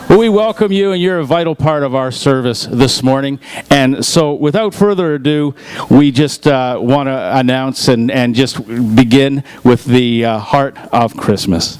Well, we welcome you, and you're a vital part of our service this morning. And so, without further ado, we just want to announce and just begin with the heart of Christmas.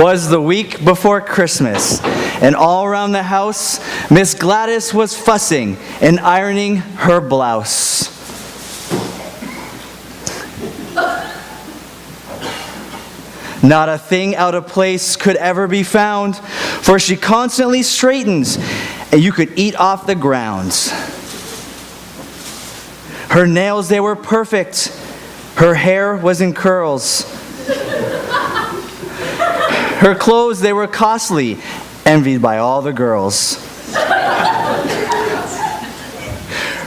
'Twas the week before Christmas, and all around the house, Miss Gladys was fussing and ironing her blouse. Not a thing out of place could ever be found, for she constantly straightens, and you could eat off the grounds. Her nails, they were perfect. Her hair was in curls. Her clothes, they were costly, envied by all the girls.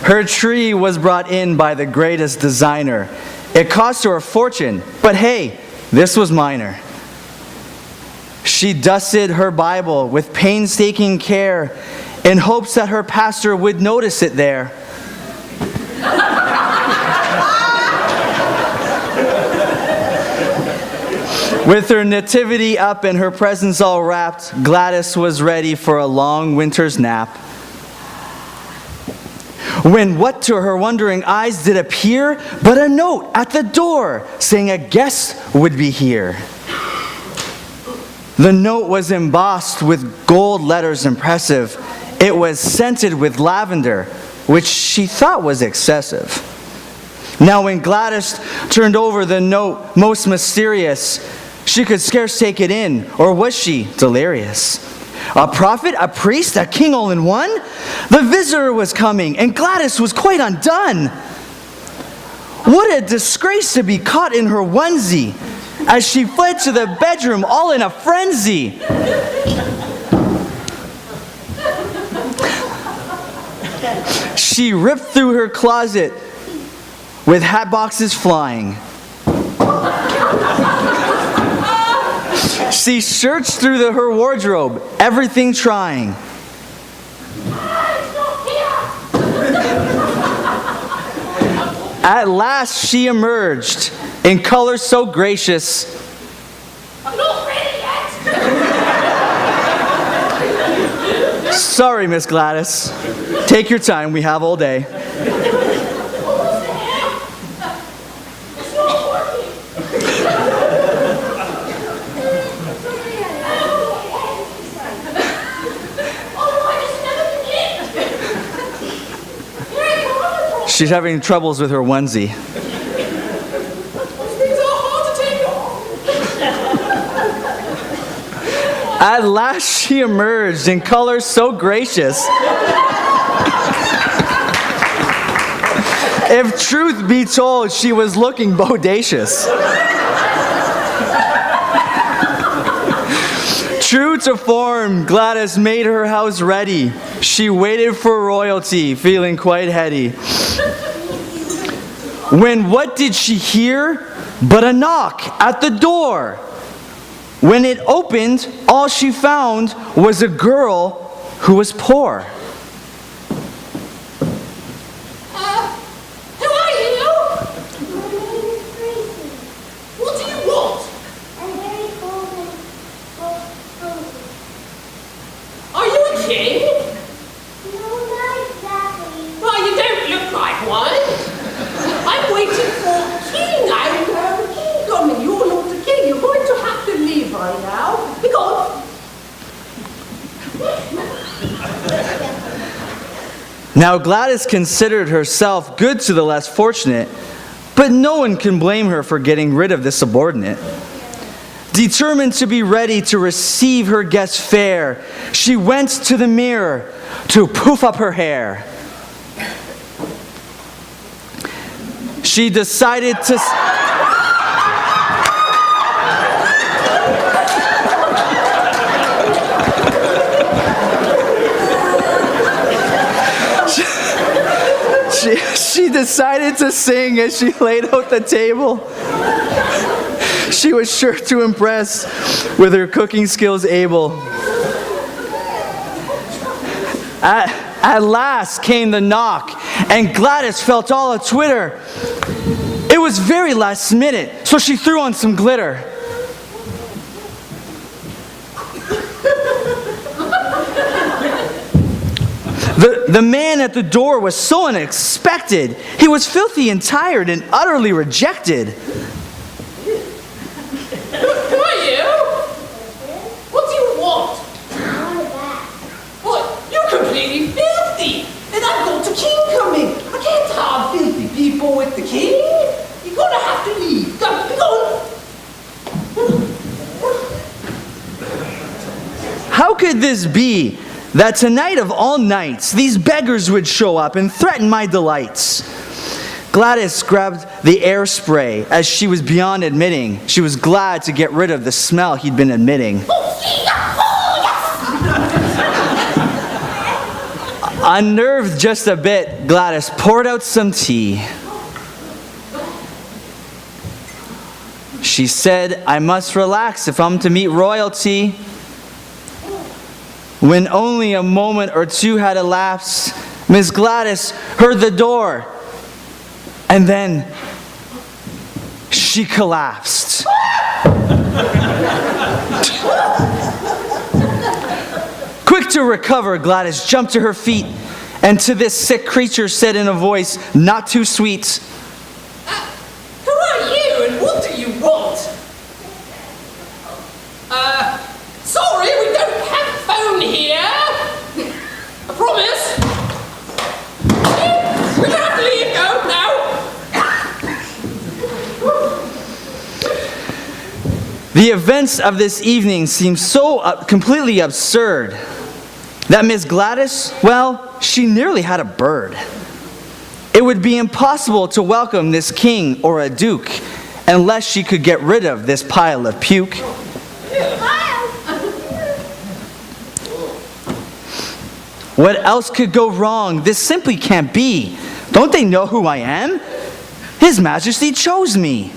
Her tree was brought in by the greatest designer. It cost her a fortune, but hey, this was minor. She dusted her Bible with painstaking care in hopes that her pastor would notice it there. With her nativity up and her presents all wrapped, Gladys was ready for a long winter's nap. When what to her wondering eyes did appear but a note at the door saying a guest would be here. The note was embossed with gold letters impressive. It was scented with lavender, which she thought was excessive. Now when Gladys turned over the note, most mysterious, she could scarce take it in, or was she delirious? A prophet, a priest, a king all in one? The visitor was coming, and Gladys was quite undone. What a disgrace to be caught in her onesie, as she fled to the bedroom all in a frenzy. She ripped through her closet with hat boxes flying. She searched through her wardrobe, everything trying. At last she emerged in color so gracious. I'm not ready yet. Sorry, Miss Gladys. Take your time, we have all day. It's not working. She's having troubles with her onesie. These are hard to take off. At last she emerged in color so gracious. If truth be told, she was looking bodacious. True to form, Gladys made her house ready. She waited for royalty, feeling quite heady. When what did she hear but a knock at the door? When it opened, all she found was a girl who was poor. Who are you? What do you want? I'm very cold and hungry. Are you a king? No, not exactly. Well, you don't look like one. I'm waiting for king. I'm the kingdom, and you're not the king. You're going to have to leave right now. Be gone. Now Gladys considered herself good to the less fortunate, but no one can blame her for getting rid of the subordinate. Determined to be ready to receive her guest fair, she went to the mirror to poof up her hair. She decided to... She decided to sing as she laid out the table. She was sure to impress with her cooking skills able. At last came the knock, and Gladys felt all a twitter. It was very last minute, so she threw on some glitter. The man at the door was so unexpected. He was filthy and tired and utterly rejected. Who are you? how could this be that tonight of all nights, these beggars would show up and threaten my delights? Gladys grabbed the air spray as she was beyond admitting. She was glad to get rid of the smell he'd been emitting. Unnerved just a bit, Gladys poured out some tea. She said, I must relax if I'm to meet royalty. When only a moment or two had elapsed, Miss Gladys heard the door, and then she collapsed. Quick to recover, Gladys jumped to her feet, and to this sick creature said in a voice not too sweet, Who are you and what do you want? Sorry, we don't have a phone here. I promise. We're gonna have to leave now. The events of this evening seemed so completely absurd that Miss Gladys, well, she nearly had a bird. It would be impossible to welcome this king or a duke unless she could get rid of this pile of puke. What else could go wrong? This simply can't be. Don't they know who I am? His Majesty chose me.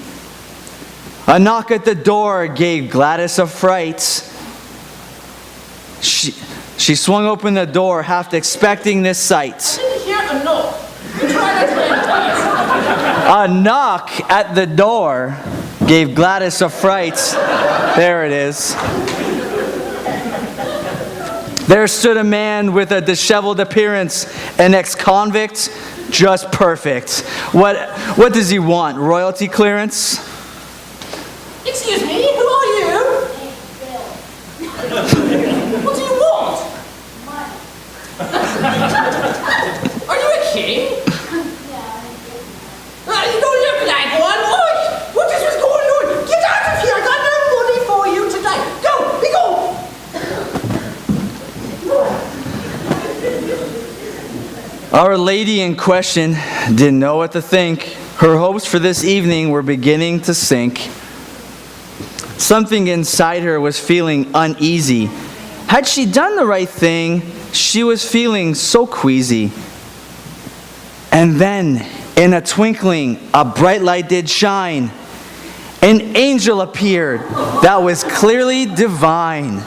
A knock at the door gave Gladys a fright. She swung open the door, half expecting this sight. I didn't hear a knock. Try that again, please. A knock at the door gave Gladys a fright. There it is. There stood a man with a disheveled appearance, an ex-convict, just perfect. What does he want? Royalty clearance? Excuse me, who are you? What do you want? Are you a king? You don't look like one. Oi! What is going on? Get out of here! I got no money for you today. Go! Be gone! Our lady in question didn't know what to think. Her hopes for this evening were beginning to sink. Something inside her was feeling uneasy. Had she done the right thing? She was feeling so queasy. And then, in a twinkling, a bright light did shine. An angel appeared that was clearly divine.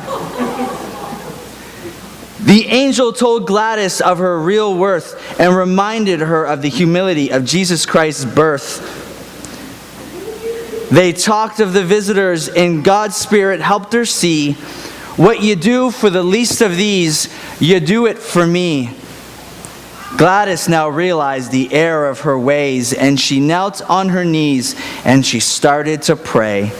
The angel told Gladys of her real worth and reminded her of the humility of Jesus Christ's birth. They talked of the visitors, and God's Spirit helped her see, what you do for the least of these, you do it for me. Gladys now realized the error of her ways, and she knelt on her knees and she started to pray.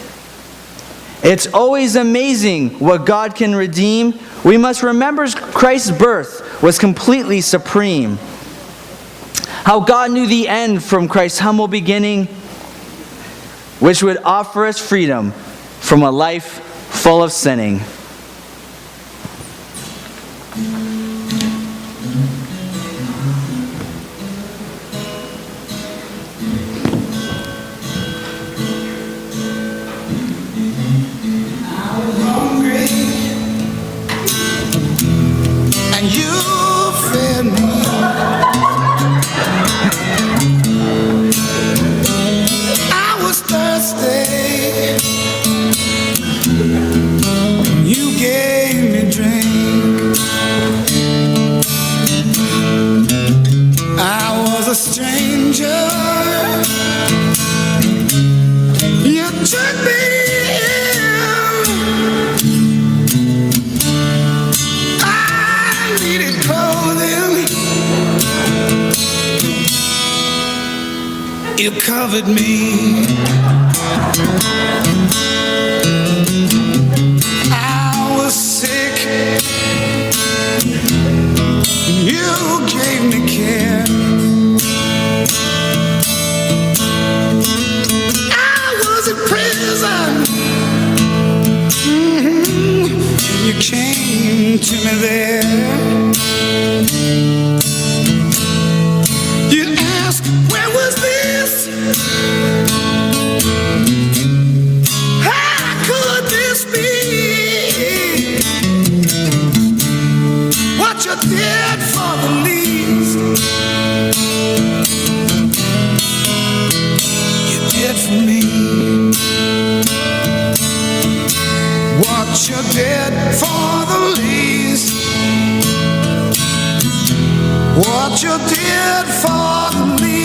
It's always amazing what God can redeem. We must remember Christ's birth was completely supreme. How God knew the end from Christ's humble beginning, which would offer us freedom from a life full of sinning. You covered me. I was sick. You gave me care. I was in prison. You came to me there. You ask, where was this? How could this be? What you did for the least, you did for me. What you did for the least, what you did for the least.